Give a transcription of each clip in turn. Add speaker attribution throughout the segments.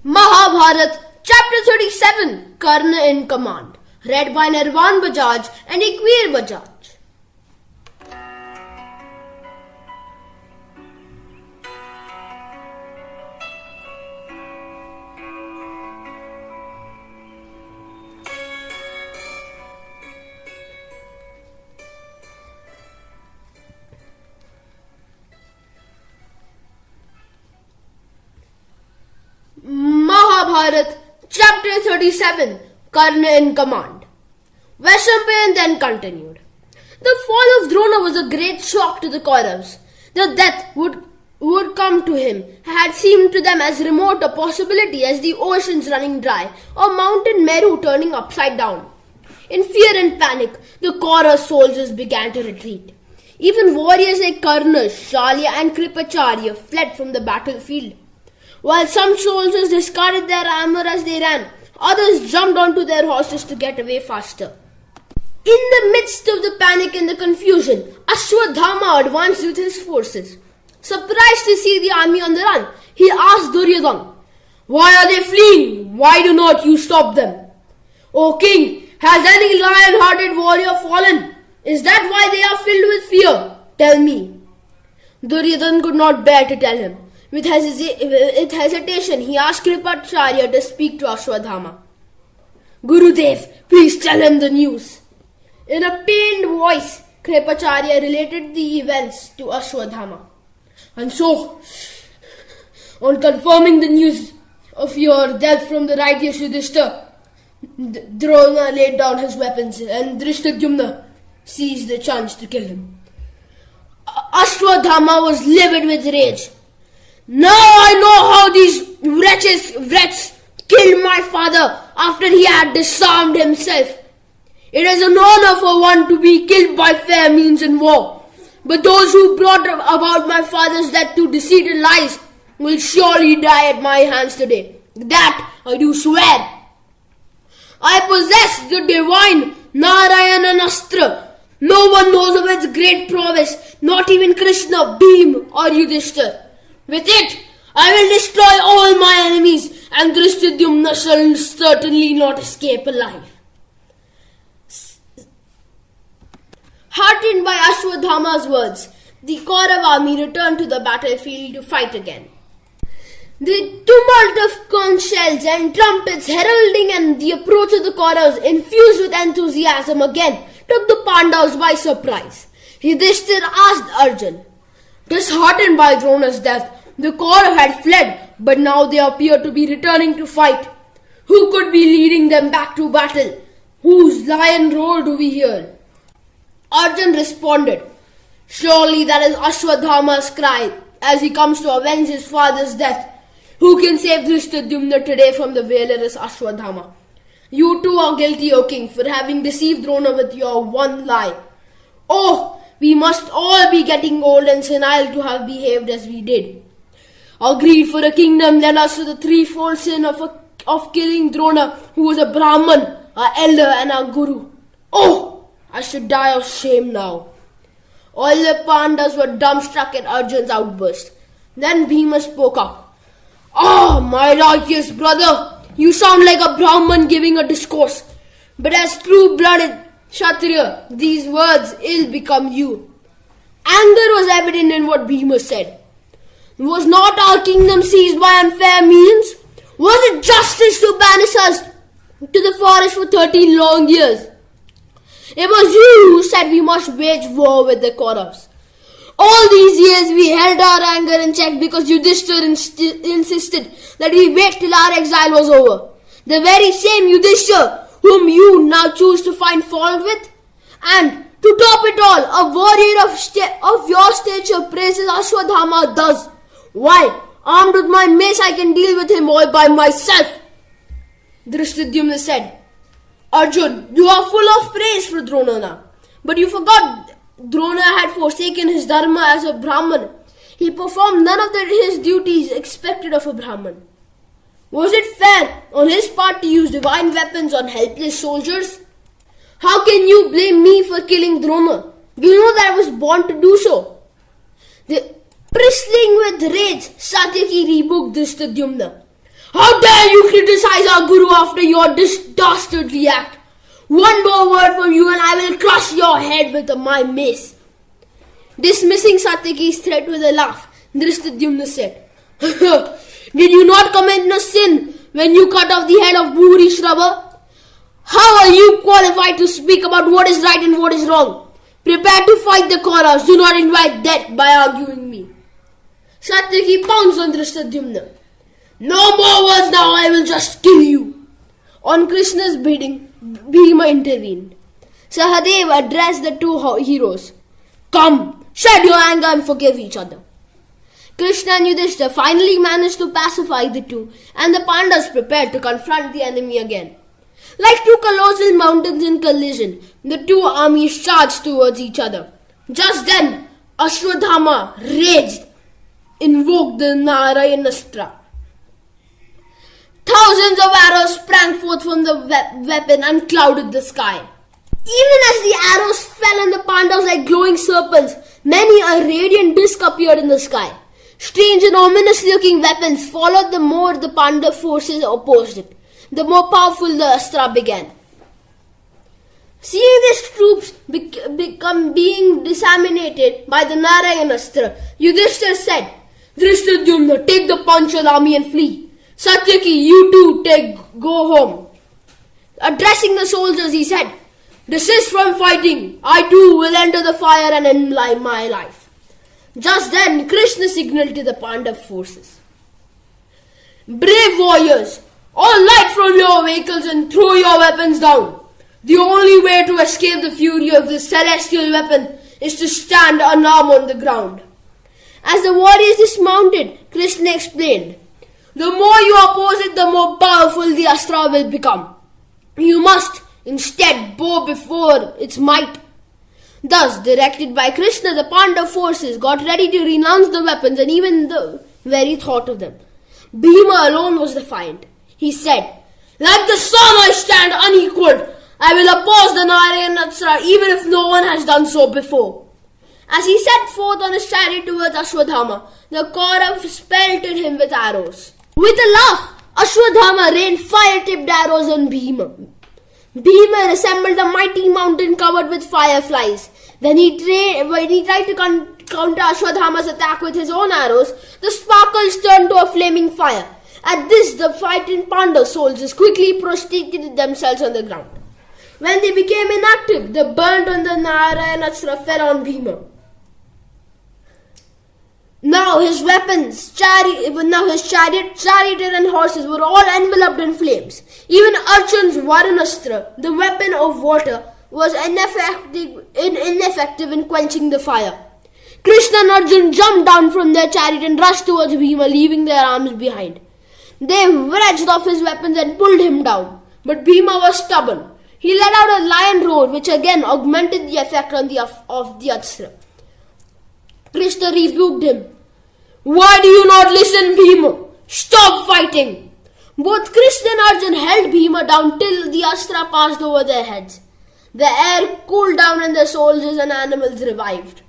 Speaker 1: Mahabharata, Chapter 37, Karna in Command. Read by Nirvan Bajaj and Equir Bajaj. Mahabharata, Chapter 37, Karna in Command. Vaishampayan then continued. The fall of Drona was a great shock to the Kauravas. The death would come to him had seemed to them as remote a possibility as the oceans running dry or Mountain Meru turning upside down. In fear and panic, the Kaurava soldiers began to retreat. Even warriors like Karna, Shalya and Kripacharya fled from the battlefield. While some soldiers discarded their armor as they ran, others jumped onto their horses to get away faster. In the midst of the panic and the confusion, Ashwadhama advanced with his forces. Surprised to see the army on the run, he asked Duryodhana, "Why are they fleeing? Why do not you stop them?" "O king, has any lion-hearted warrior fallen? Is that why they are filled with fear? Tell me." Duryodhana could not bear to tell him. With hesitation, he asked Kripacharya to speak to Ashwadhama. "Gurudev, please tell him the news." In a pained voice, Kripacharya related the events to Ashwadhama. "And so, on confirming the news of your death from the righteous Yudhishthira, Drona laid down his weapons and Drishtadyumna seized the chance to kill him." Ashwadhama was livid with rage. "Now I know how these wretches killed my father after he had disarmed himself. It is an honor for one to be killed by fair means in war. But those who brought about my father's death through deceit and lies will surely die at my hands today. That I do swear. I possess the divine Narayana Astra. No one knows of its great prowess, not even Krishna, Bhim or Yudhishthira. With it, I will destroy all my enemies, and Drishtadyumna shall certainly not escape alive." Heartened by Ashwadhama's words, the Kaurava army returned to the battlefield to fight again. The tumult of conch shells and trumpets heralding and the approach of the Kauravas, infused with enthusiasm again, took the Pandavas by surprise. Yudhishthira asked Arjun, "Disheartened by Drona's death, the Kauravas had fled, but now they appear to be returning to fight. Who could be leading them back to battle? Whose lion roar do we hear?" Arjun responded, "Surely that is Ashwadhama's cry as he comes to avenge his father's death. Who can save Drishtadyumna today from the valorous Ashwadhama? You too are guilty, O king, for having deceived Drona with your one lie. Oh, we must all be getting old and senile to have behaved as we did. Our greed for a kingdom led us to the threefold sin of killing Drona, who was a Brahman, our elder and our guru. Oh, I should die of shame now." All the Pandavas were dumbstruck at Arjun's outburst. Then Bhima spoke up. "Ah, my righteous brother, you sound like a Brahman giving a discourse. But as true-blooded Kshatriya, these words ill become you." Anger was evident in what Bhima said. "Was not our kingdom seized by unfair means? Was it justice to banish us to the forest for 13 long years? It was you who said we must wage war with the Kauravas. All these years we held our anger in check because Yudhishthira insisted that we wait till our exile was over. The very same Yudhishthira whom you now choose to find fault with. And to top it all, a warrior of your stature praises Ashwadhama thus. Why, armed with my mace, I can deal with him all by myself." Drishtadyumna said, "Arjun, you are full of praise for Drona, but you forgot Drona had forsaken his dharma as a Brahman. He performed none of his duties expected of a Brahman. Was it fair on his part to use divine weapons on helpless soldiers? How can you blame me for killing Drona? You know that I was born to do so." Bristling with rage, Satyaki rebuked Drishtadyumna. How dare you criticize our Guru after your dastardly act? One more word from you and I will crush your head with my mace. Dismissing Satyaki's threat with a laugh, Drishtadyumna said, Did you not commit no sin when you cut off the head of Bhuri Shrava? How are you qualified to speak about what is right and what is wrong? Prepare to fight the Kauravas. Do not invite death by arguing me. Satyaki pounced on Drishtadyumna. No more words now, I will just kill you. On Krishna's bidding, Bhima intervened. Sahadeva addressed the two heroes. Come, shed your anger and forgive each other. Krishna and Yudhishthira finally managed to pacify the two, and the Pandavas prepared to confront the enemy again. Like two colossal mountains in collision, the two armies charged towards each other. Just then, Ashwadhama, raged, invoked the Narayanastra. Thousands of arrows sprang forth from the weapon and clouded the sky. Even as the arrows fell on the Pandavas like glowing serpents, many a radiant disk appeared in the sky. Strange and ominous-looking weapons followed the more the Pandav forces opposed it. The more powerful the Astra began. Seeing these troops being disseminated by the Narayanastra, Yudhishthira said, Drishtadyumna, take the Panchad army and flee. Satyaki, you too, go home. Addressing the soldiers, he said, Desist from fighting. I too will enter the fire and end my life. Just then, Krishna signaled to the Pandav forces. Brave warriors, all light from your vehicles and throw your weapons down. The only way to escape the fury of this celestial weapon is to stand unarmed on the ground. As the warriors dismounted, Krishna explained, The more you oppose it, the more powerful the Astra will become. You must instead bow before its might. Thus, directed by Krishna, the Pandav forces got ready to renounce the weapons and even the very thought of them. Bhima alone was defiant. He said, Like the sun I stand unequaled. I will oppose the Narayanastra even if no one has done so before. As he set forth on his chariot towards Ashwadhama, the Kauravas pelted him with arrows. With a laugh, Ashwadhama rained fire-tipped arrows on Bhima. Bhima resembled a mighty mountain covered with fireflies. When he tried to counter Ashwadhama's attack with his own arrows, the sparkles turned to a flaming fire. At this, the frightened Pandav soldiers quickly prostrated themselves on the ground. When they became inactive, the burnt on the Narayanastra fell on Bhima. Now his chariot and horses were all enveloped in flames. Even Arjun's Varunastra, the weapon of water, was ineffective in quenching the fire. Krishna and Arjun jumped down from their chariot and rushed towards Bhima, leaving their arms behind. They wrenched off his weapons and pulled him down. But Bhima was stubborn. He let out a lion roar, which again augmented the effect of the Astra. Krishna rebuked him. Why do you not listen, Bhima? Stop fighting! Both Krishna and Arjun held Bhima down till the Astra passed over their heads. The air cooled down and the soldiers and animals revived.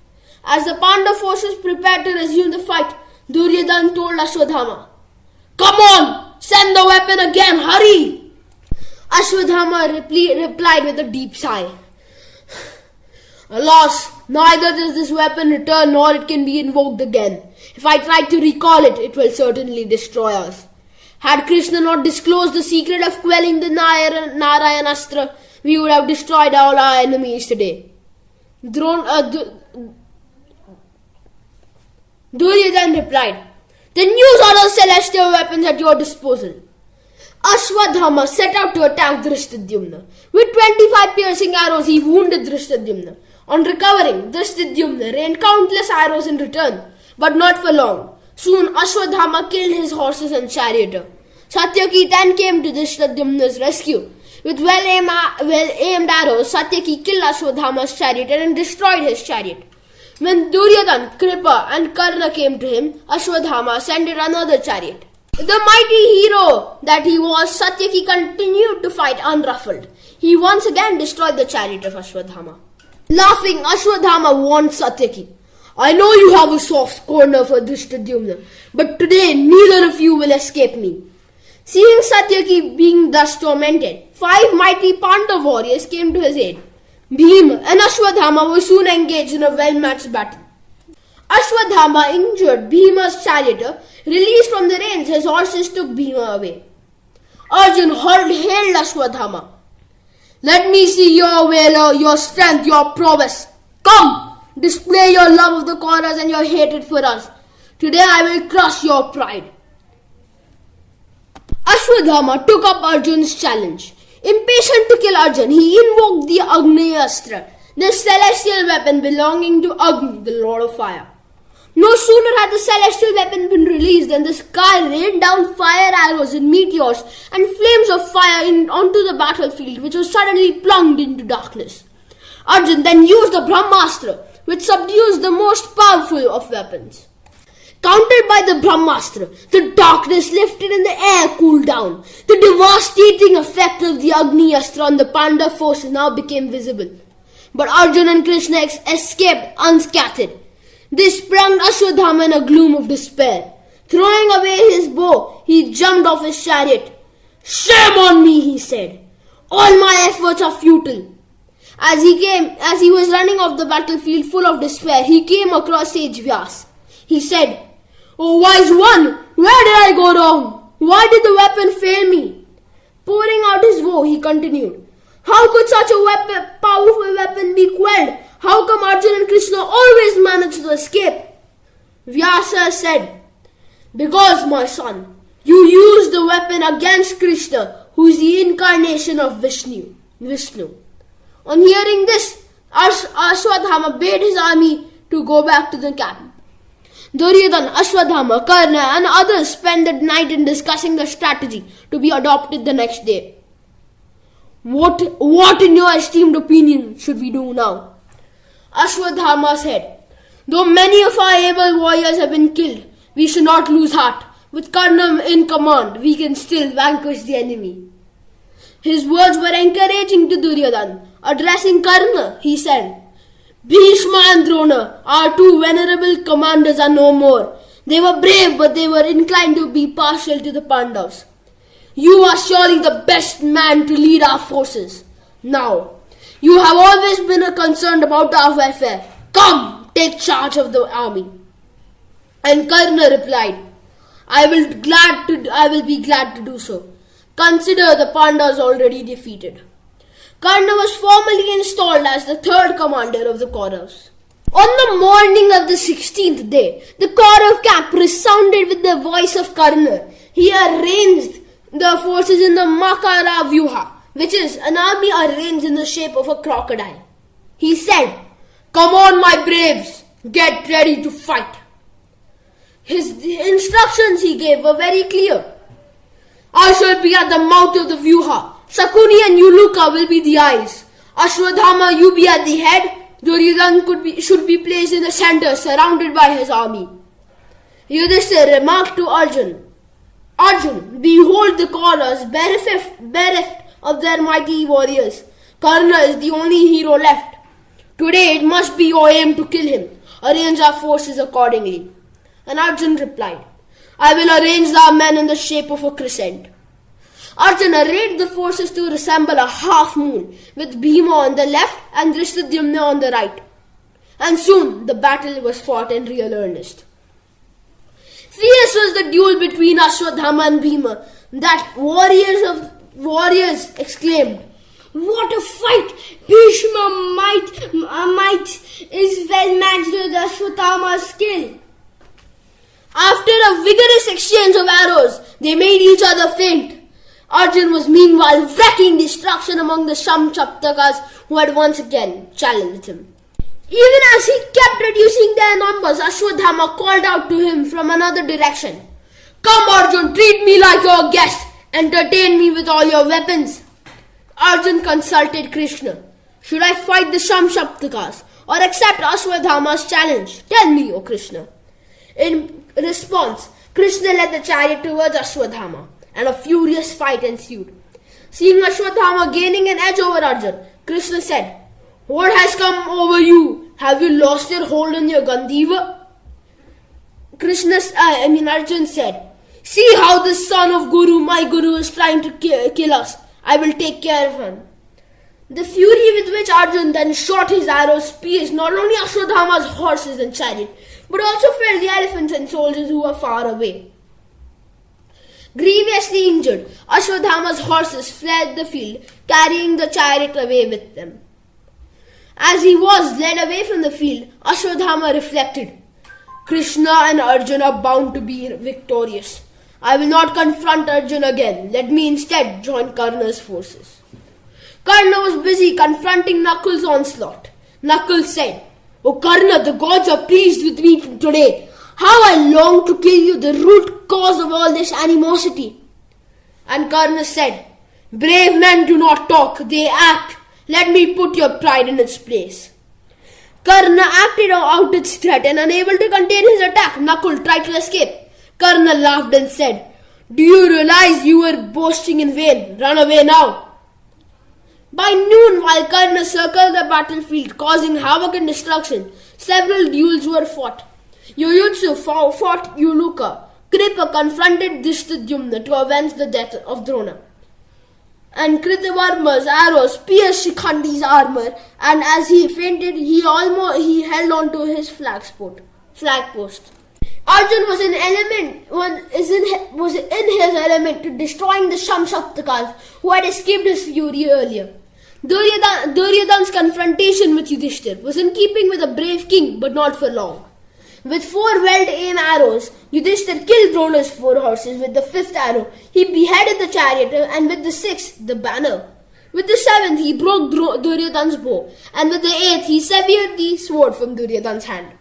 Speaker 1: As the Pandav forces prepared to resume the fight, Duryodhana told Ashwadhama, Come on! Send the weapon again! Hurry! Ashwadhama replied with a deep sigh. Alas, neither does this weapon return nor it can be invoked again. If I try to recall it, it will certainly destroy us. Had Krishna not disclosed the secret of quelling the Narayanastra, we would have destroyed all our enemies today. Duryodhana replied, Then use all those celestial weapons at your disposal. Ashwadhama set out to attack Drishtadyumna. With 25 piercing arrows, he wounded Drishtadyumna. On recovering, Drishtadyumna rained countless arrows in return, but not for long. Soon, Ashwadhama killed his horses and charioteer. Satyaki then came to Drishtadyumna's rescue. With well-aimed arrows, Satyaki killed Ashwadhama's charioteer and destroyed his chariot. When Duryodhana, Kripa and Karna came to him, Ashwadhama ascended another chariot. The mighty hero that he was, Satyaki continued to fight unruffled. He once again destroyed the chariot of Ashwadhama. Laughing, Ashwadhama warned Satyaki, I know you have a soft corner for Drishtadyumna, but today neither of you will escape me. Seeing Satyaki being thus tormented, 5 mighty Pandav warriors came to his aid. Bhima and Ashwadhama were soon engaged in a well-matched battle. Ashwadhama injured Bhima's charioteer. Released from the reins, his horses took Bhima away. Arjun hailed Ashwadhama. "Let me see your valor, your strength, your prowess. Come, display your love of the Kauravas and your hatred for us. Today I will crush your pride." Ashwadhama took up Arjun's challenge. Impatient to kill Arjun, he invoked the Agnayastra, the celestial weapon belonging to Agni, the Lord of Fire. No sooner had the celestial weapon been released than the sky rained down fire arrows and meteors and flames of fire onto the battlefield, which was suddenly plunged into darkness. Arjun then used the Brahmastra, which subdues the most powerful of weapons. Countered by the Brahmastra, the darkness lifted and the air cooled down. The devastating effect of the Agni Astra on the Pandav forces now became visible. But Arjun and Krishna escaped unscathed. They sprung Ashwadhama in a gloom of despair. Throwing away his bow, he jumped off his chariot. "Shame on me," he said. "All my efforts are futile." As he was running off the battlefield full of despair, he came across Sage Vyas. He said, "O wise one, where did I go wrong? Why did the weapon fail me?" Pouring out his woe, he continued, "How could such a powerful weapon be quelled? How come Arjun and Krishna always manage to escape?" Vyasa said, "Because, my son, you used the weapon against Krishna, who is the incarnation of Vishnu." On hearing this, Ashwadhama bade his army to go back to the camp. Duryodhana, Ashwadhama, Karna and others spent the night in discussing the strategy to be adopted the next day. What in your esteemed opinion should we do now?" Ashwadhama said, "Though many of our able warriors have been killed, we should not lose heart. With Karna in command, we can still vanquish the enemy." His words were encouraging to Duryodhana. Addressing Karna, he said, "Bhishma and Drona, our 2 venerable commanders, are no more. They were brave, but they were inclined to be partial to the Pandavas. You are surely the best man to lead our forces. Now, you have always been concerned about our welfare. Come, take charge of the army." And Karna replied, I will be glad to do so. Consider the Pandavas already defeated." Karna was formally installed as the 3rd commander of the Kauravas. On the morning of the 16th day, the Kaurav camp resounded with the voice of Karna. He arranged the forces in the Makara Vyuha, which is an army arranged in the shape of a crocodile. He said, "Come on, my braves, get ready to fight." The instructions he gave were very clear. "I shall be at the mouth of the Vyuha. Sakuni and Yuluka will be the eyes. Ashwadhama, you be at the head. Duryodhana should be placed in the center, surrounded by his army." Yudhishthira remarked to Arjun, "Arjun, behold the Kauravas bereft of their mighty warriors. Karna is the only hero left. Today it must be your aim to kill him. Arrange our forces accordingly." And Arjun replied, "I will arrange our men in the shape of a crescent." Arjun arrayed the forces to resemble a half moon, with Bhima on the left and Drishtadyumna on the right. And soon the battle was fought in real earnest. Fierce was the duel between Ashwadhama and Bhima that warriors exclaimed, "What a fight! Bhishma might is well matched with Ashwadhama's skill." After a vigorous exchange of arrows, they made each other faint. Arjun was meanwhile wreaking destruction among the Shamshaptakas who had once again challenged him. Even as he kept reducing their numbers, Ashwadhama called out to him from another direction, "Come, Arjun, treat me like your guest. Entertain me with all your weapons." Arjun consulted Krishna. "Should I fight the Shamshaptakas or accept Ashwadhama's challenge? Tell me, O Krishna." In response, Krishna led the chariot towards Ashwadhama, and a furious fight ensued. Seeing Ashwadhama gaining an edge over Arjun, Krishna said, "What has come over you? Have you lost your hold on your Gandiva?" Arjun said, See how this son of my Guru, is trying to kill us. I will take care of him. The fury with which Arjun then shot his arrows pierced not only Ashwadhama's horses and chariot, but also felled the elephants and soldiers who were far away. Grievously injured, Ashwadhama's horses fled the field, carrying the chariot away with them. As he was led away from the field, Ashwadhama reflected, Krishna and Arjun are bound to be victorious. I will not confront Arjun again. Let me instead join Karna's forces. Karna was busy confronting Nakul's onslaught. Nakul said, O Karna, the gods are pleased with me today. How I long to kill you, the root cause of all this animosity. And Karna said, Brave men do not talk, they act. Let me put your pride in its place. Karna acted out its threat and unable to contain his attack, Nakul tried to escape. Karna laughed and said, Do you realize you were boasting in vain? Run away now. By noon, while Karna circled the battlefield, causing havoc and destruction, several duels were fought. Yuyutsu fought Uluka. Kripa confronted Dhishtadyumna to avenge the death of Drona. And Kritavarma's arrows pierced Shikhandi's armor, and as he fainted, he held on to his flagpost. Arjun was in his element to destroying the Shamshaktakas who had escaped his fury earlier. Duryodhana's confrontation with Yudhishthir was in keeping with a brave king, but not for long. With 4 well-aimed arrows, Yudhishthir killed Drona's 4 horses. With the 5th arrow, he beheaded the chariot, and with the 6th, the banner. With the 7th, he broke Duryodhana's bow, and with the 8th, he severed the sword from Duryodhana's hand.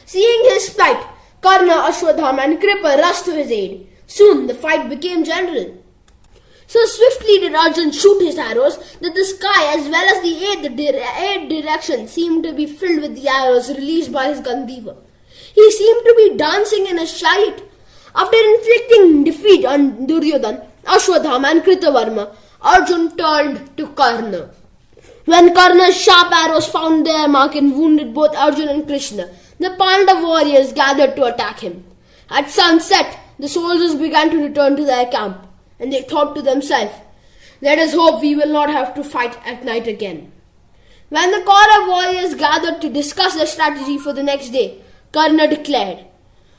Speaker 1: Seeing his plight, Karna, Ashwadhama and Kripa rushed to his aid. Soon the fight became general. So swiftly did Arjun shoot his arrows that the sky as well as the 8 directions seemed to be filled with the arrows released by his Gandiva. He seemed to be dancing in his chariot. After inflicting defeat on Duryodhana, Ashwadhama and Kritavarma, Arjun turned to Karna. When Karna's sharp arrows found their mark and wounded both Arjun and Krishna, the Pandav warriors gathered to attack him. At sunset, the soldiers began to return to their camp, and they thought to themselves, Let us hope we will not have to fight at night again. When the Kaurav warriors gathered to discuss their strategy for the next day, Karna declared,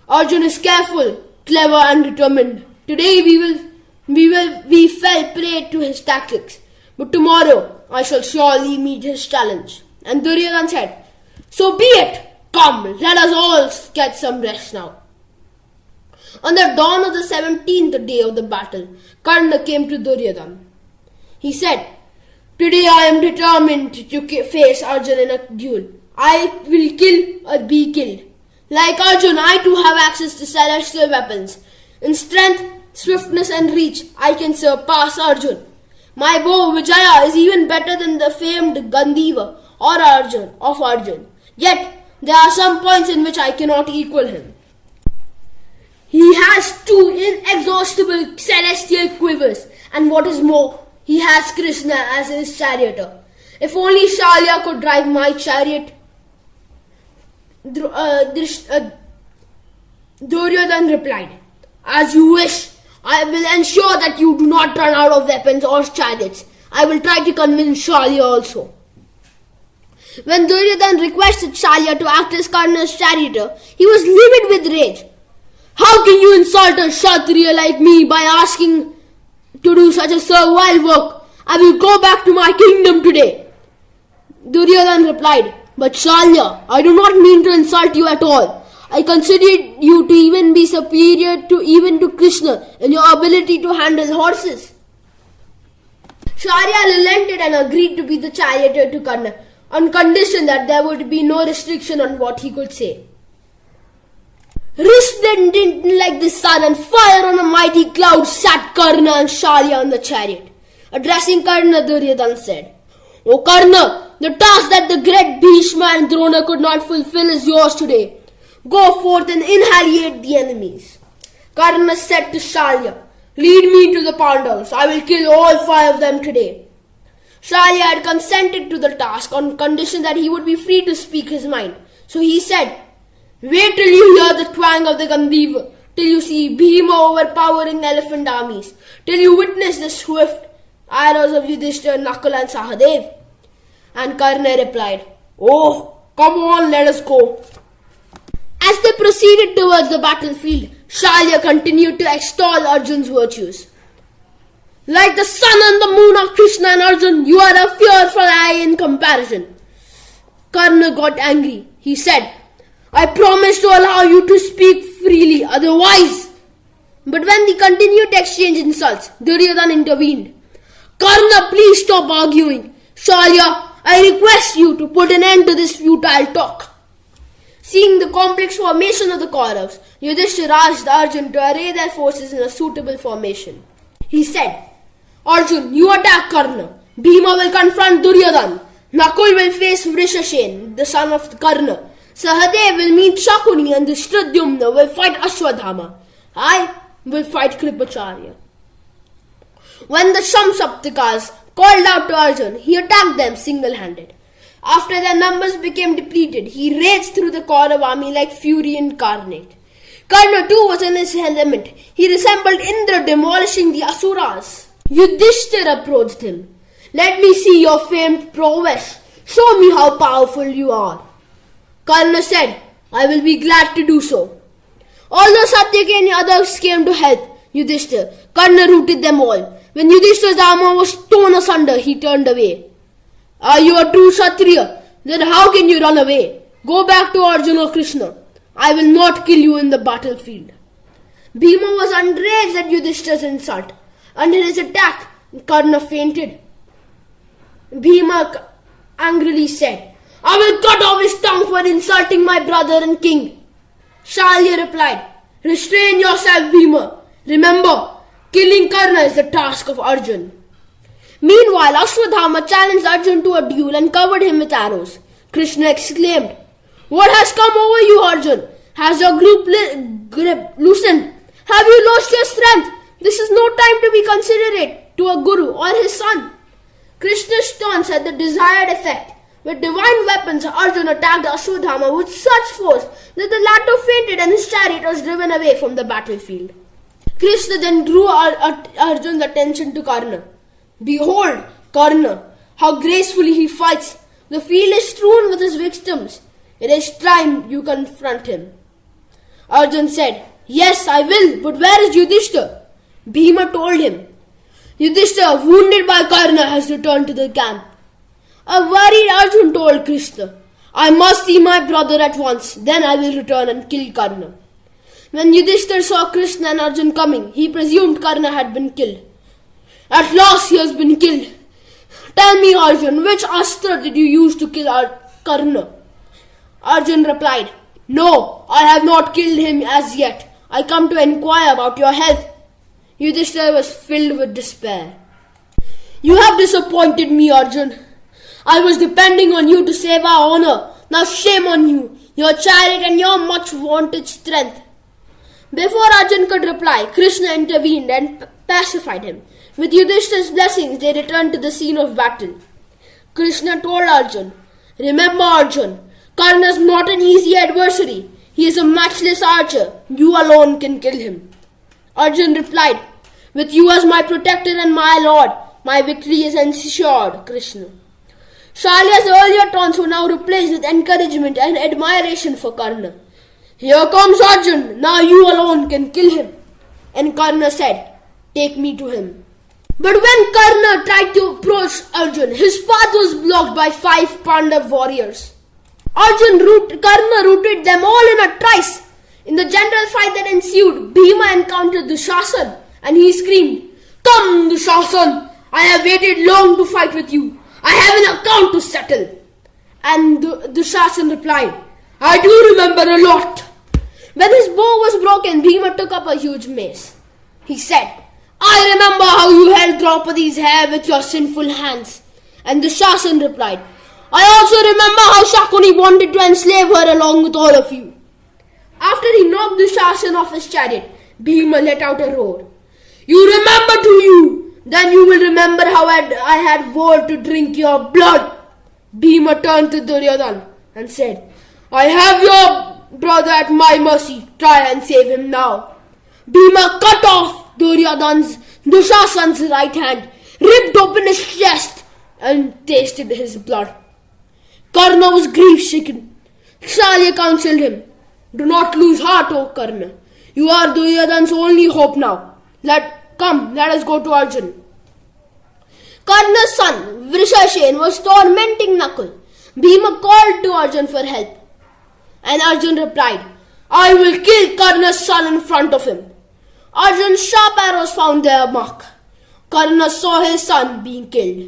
Speaker 1: Arjun is careful, clever and determined. Today we fell prey to his tactics, but tomorrow I shall surely meet his challenge. And Duryodhana said, So be it. Come, let us all get some rest now. On the dawn of the 17th day of the battle, Karna came to Duryodhana. He said, Today I am determined to face Arjun in a duel. I will kill or be killed. Like Arjun, I too have access to celestial weapons. In strength, swiftness and reach, I can surpass Arjun. My bow Vijaya is even better than the famed Gandiva of Arjun. Yet, there are some points in which I cannot equal him. He has 2 inexhaustible celestial quivers, and what is more, he has Krishna as his charioteer. If only Shalya could drive my chariot. Duryodhana replied, As you wish. I will ensure that you do not run out of weapons or chariots. I will try to convince Shalya also. When Duryodhana requested Shalya to act as Karna's charioteer, he was livid with rage. How can you insult a Kshatriya like me by asking to do such a servile work? I will go back to my kingdom today. Duryodhana replied, But Shalya, I do not mean to insult you at all. I consider you to even be superior to Krishna in your ability to handle horses. Shalya relented and agreed to be the charioteer to Karna, on condition that there would be no restriction on what he could say. Resplendent like the sun and fire on a mighty cloud sat Karna and Shalya on the chariot. Addressing Karna, Duryodhana said, O Karna, the task that the great Bhishma and Drona could not fulfill is yours today. Go forth and annihilate the enemies. Karna said to Shalya, Lead me to the Pandavas. I will kill all 5 of them today. Shalya had consented to the task on condition that he would be free to speak his mind. So he said, Wait till you hear the twang of the Gandiva. till you see Bhima overpowering elephant armies, till you witness the swift arrows of Yudhishthira, Nakul and Sahadev. And Karna replied, "Oh, come on, let us go." As they proceeded towards the battlefield, Shalya continued to extol Arjun's virtues. "Like the sun and the moon are Krishna and Arjun, you are a fearful eye in comparison." Karna got angry. He said, "I promise to allow you to speak freely, otherwise." But when they continued to exchange insults, Duryodhana intervened. "Karna, please stop arguing. Shalya, I request you to put an end to this futile talk." Seeing the complex formation of the Kauravas, Yudhishthira asked Arjun to array their forces in a suitable formation. He said, "Arjun, you attack Karna. Bhima will confront Duryodhana. Nakul will face Vrishashen, the son of Karna. Sahadev will meet Shakuni and Dhristadyumna will fight Ashwadhama. I will fight Kripacharya." When the Shamsaptakas called out to Arjun, he attacked them single-handed. After their numbers became depleted, he raged through the Kaurava army like fury incarnate. Karna too was in his element. He resembled Indra demolishing the Asuras. Yudhishthira approached him. "Let me see your famed prowess. Show me how powerful you are." Karna said, "I will be glad to do so." Although Satyaki and others came to help Yudhishthira, Karna routed them all. When Yudhishthira's armor was torn asunder, he turned away. "Are you a true Kshatriya? Then how can you run away? Go back to Arjuna or Krishna. I will not kill you in the battlefield." Bhima was enraged at Yudhishthira's insult. Under his attack, Karna fainted. Bhima angrily said, "I will cut off his tongue for insulting my brother and king." Shalya replied, "Restrain yourself, Bhima. Remember, killing Karna is the task of Arjun." Meanwhile, Ashwadhama challenged Arjun to a duel and covered him with arrows. Krishna exclaimed, "What has come over you, Arjun? Has your grip loosened? Have you lost your strength? This is no time to be considerate to a guru or his son." Krishna's taunts had the desired effect. With divine weapons, Arjun attacked Ashwadhama with such force that the latter fainted and his chariot was driven away from the battlefield. Krishna then drew Arjun's attention to Karna. "Behold, Karna, how gracefully he fights. The field is strewn with his victims. It is time you confront him." Arjun said, "Yes, I will, but where is Yudhishthira?" Bhima told him, "Yudhishthira, wounded by Karna, has returned to the camp." A worried Arjun told Krishna, "I must see my brother at once, then I will return and kill Karna." When Yudhishthira saw Krishna and Arjun coming, he presumed Karna had been killed. "At last he has been killed. Tell me, Arjun, which astra did you use to kill Karna?" Arjun replied, "No, I have not killed him as yet. I come to inquire about your health." Yudhishthira was filled with despair. "You have disappointed me, Arjun. I was depending on you to save our honor. Now shame on you, your chariot and your much vaunted strength." Before Arjun could reply, Krishna intervened and pacified him. With Yudhishthira's blessings, they returned to the scene of battle. Krishna told Arjun, "Remember, Arjun, Karna is not an easy adversary. He is a matchless archer. You alone can kill him." Arjun replied, "With you as my protector and my lord, my victory is ensured, Krishna." Shalya's earlier taunts were now replaced with encouragement and admiration for Karna. "Here comes Arjun. Now you alone can kill him." And Karna said, "Take me to him." But when Karna tried to approach Arjun, his path was blocked by 5 Pandav warriors. Karna routed them all in a trice. In the general fight that ensued, Bhima encountered Dushasan and he screamed, "Come, Dushasan! I have waited long to fight with you. I have an account to settle." And Dushasan replied, "I do remember a lot." When his bow was broken, Bhima took up a huge mace. He said, "I remember how you held Draupadi's hair with your sinful hands." And Dushasan replied, "I also remember how Shakuni wanted to enslave her along with all of you." After he knocked Dushasan off his chariot, Bhima let out a roar. "You remember to you! Then you will remember how I had vowed to drink your blood." Bhima turned to Duryodhana and said, "I have your brother at my mercy. Try and save him now." Bhima cut off Dushasan's right hand, ripped open his chest, and tasted his blood. Karna was grief-stricken. Shalya counseled him, "Do not lose heart, O Karna. You are Duryodhana's only hope now. Let us go to Arjun." Karna's son, Vrishashen, was tormenting Nakul. Bhima called to Arjun for help, and Arjun replied, "I will kill Karna's son in front of him." Arjun's sharp arrows found their mark. Karna saw his son being killed.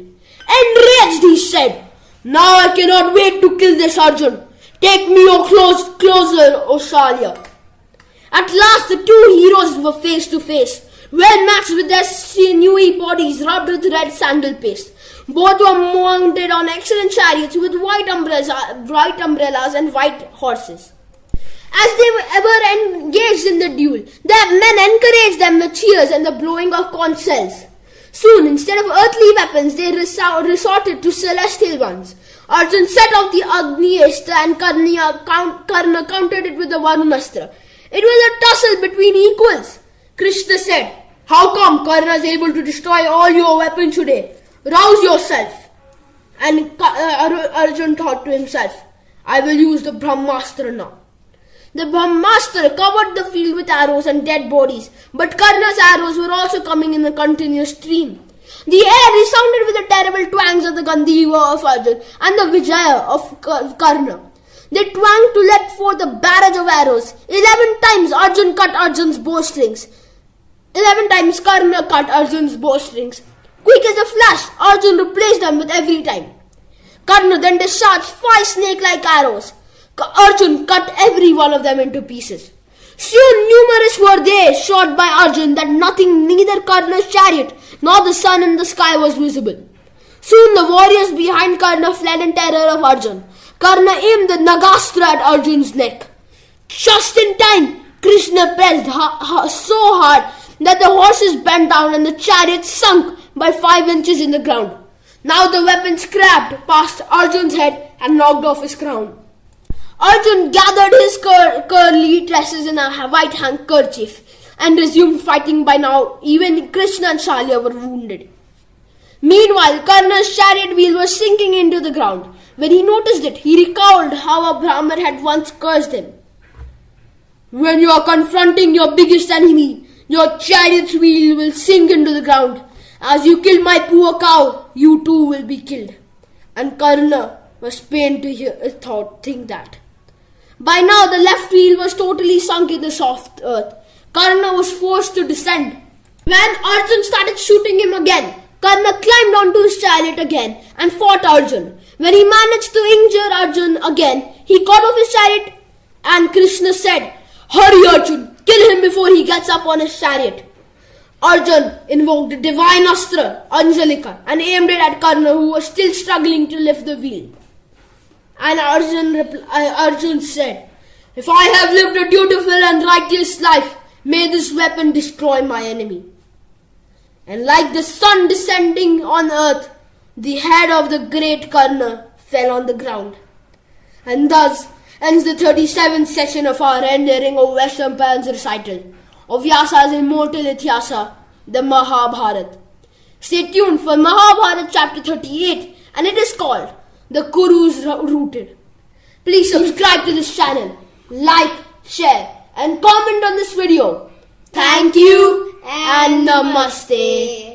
Speaker 1: Enraged, he said, "Now I cannot wait to kill this Arjun. Take me closer, O Shalya." At last the two heroes were face to face, well matched with their sinewy bodies rubbed with red sandal paste. Both were mounted on excellent chariots with white umbrellas and white horses. As they were engaged in the duel, the men encouraged them with cheers and the blowing of conch shells. Soon, instead of earthly weapons, they resorted to celestial ones. Arjun set off the Agni-astra and Karna countered it with the Varunastra. It was a tussle between equals. Krishna said, "How come Karna is able to destroy all your weapons today? Rouse yourself." And Arjun thought to himself, "I will use the Brahmastra now." The Brahmastra covered the field with arrows and dead bodies, but Karna's arrows were also coming in a continuous stream. The air resounded with the terrible twangs of the Gandiva of Arjun and the Vijaya of Karna. They twanged to let forth a barrage of arrows. 11 times Arjun cut Arjun's bowstrings. 11 times Karna cut Arjun's bowstrings. Quick as a flash, Arjun replaced them with every time. Karna then discharged 5 snake-like arrows. Arjun cut every one of them into pieces. Soon numerous were they shot by Arjun that neither Karna's chariot nor the sun in the sky was visible. Soon the warriors behind Karna fled in terror of Arjun. Karna aimed the Nagastra at Arjun's neck. Just in time, Krishna pressed so hard that the horses bent down and the chariot sunk by 5 inches in the ground. Now the weapon scrapped past Arjun's head and knocked off his crown. Arjun gathered his curly tresses in a white handkerchief and resumed fighting. By now, even Krishna and Shalya were wounded. Meanwhile, Karna's chariot wheel was sinking into the ground. When he noticed it, he recalled how a Brahmin had once cursed him. "When you are confronting your biggest enemy, your chariot's wheel will sink into the ground. As you killed my poor cow, you too will be killed." And Karna was pained to think that. By now, the left wheel was totally sunk in the soft earth. Karna was forced to descend. When Arjun started shooting him again, Karna climbed onto his chariot again and fought Arjun. When he managed to injure Arjun again, he got off his chariot and Krishna said, "Hurry Arjun, kill him before he gets up on his chariot." Arjun invoked the divine astra, Anjalika, and aimed it at Karna, who was still struggling to lift the wheel. And Arjun said, "If I have lived a dutiful and righteous life, may this weapon destroy my enemy." And like the sun descending on earth, the head of the great Karna fell on the ground. And thus ends the 37th session of our endearing of Western Pan's recital of Vyasa's immortal Ityasa, the Mahabharata. Stay tuned for Mahabharata chapter 38, and it is called The Kurus Rooted. Please subscribe to this channel, like, share, and comment on this video. Thank you and Namaste.